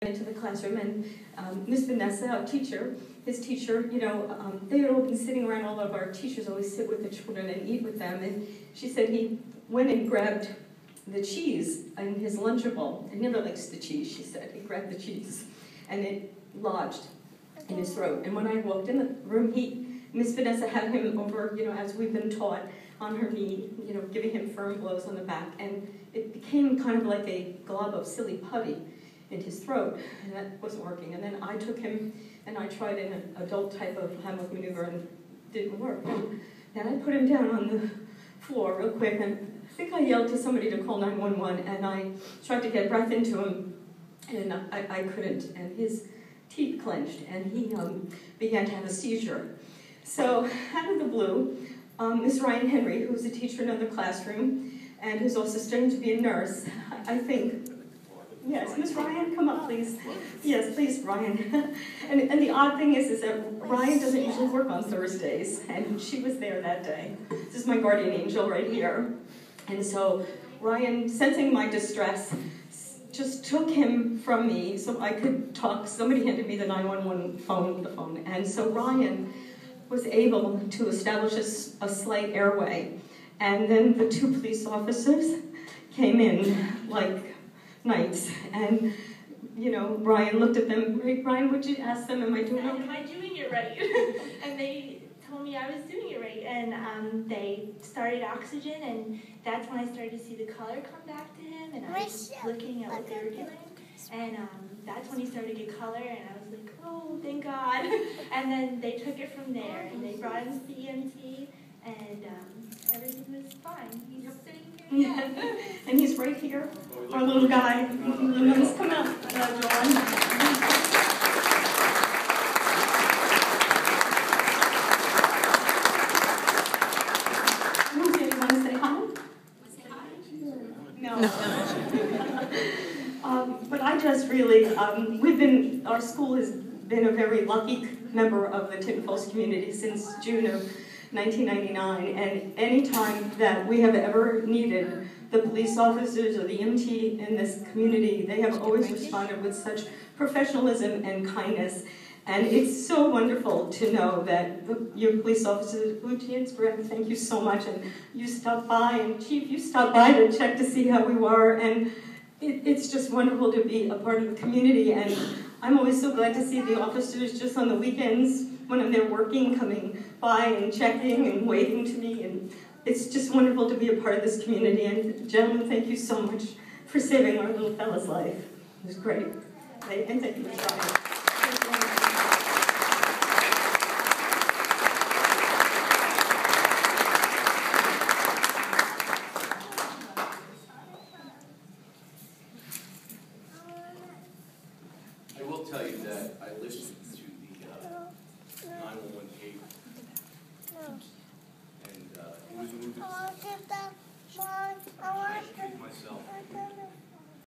into the classroom, and Miss Vanessa, our teacher, his teacher, they had all been sitting around. All of our teachers always sit with the children and eat with them, and she said he went and grabbed the cheese in his Lunchable. He never likes the cheese, she said. He grabbed the cheese, and it lodged in his throat. And when I walked in the room, Miss Vanessa had him over, as we've been taught, on her knee, giving him firm blows on the back, and it became kind of like a glob of silly putty in his throat, and that wasn't working. And then I took him, and I tried an adult type of Heimlich maneuver, and it didn't work. Then I put him down on the floor real quick, and I think I yelled to somebody to call 911, and I tried to get breath into him, and I couldn't, and his teeth clenched, and he began to have a seizure. So, out of the blue, Miss Ryan Henry, who's a teacher in another classroom, and who's also studying to be a nurse, I think. Yes, Miss Ryan, come up, please. Yes, please, Ryan. and the odd thing is that Ryan doesn't usually work on Thursdays, and she was there that day. This is my guardian angel right here. And so Ryan, sensing my distress, just took him from me so I could talk. Somebody handed me the 911 phone, and so Ryan was able to establish a slight airway. And then the two police officers came in like knights, and Ryan looked at them. Ryan, would you ask them, am I doing okay? Am I doing it right? And they told me I was doing it right, and they started oxygen, and that's when I started to see the color come back to him, and I was looking at what they were doing, and that's when he started to get color, and I was like, oh, thank God. And then they took it from there, and they brought him to the EMT, and everything was fine. He's sitting here. Yeah. And he's right here, our little guy. Let's come out, John. Do you want to say hi? Say hi? No. But I just really, our school has been a very lucky member of the Tinton Falls community since June of 1999, and any time that we have ever needed the police officers or the EMT in this community, they have always responded with such professionalism and kindness. And it's so wonderful to know that your police officers, Lieutenant Brett, thank you so much, and you stopped by, and Chief, you stopped by to check to see how we were, and it's just wonderful to be a part of the community. And I'm always so glad to see the officers just on the weekends when they're working, coming by and checking and waving to me, and it's just wonderful to be a part of this community. And gentlemen, thank you so much for saving our little fella's life. It was great. And thank you for trying. I will tell you that I listened to the 911 tape, and it was moving. I excuse myself.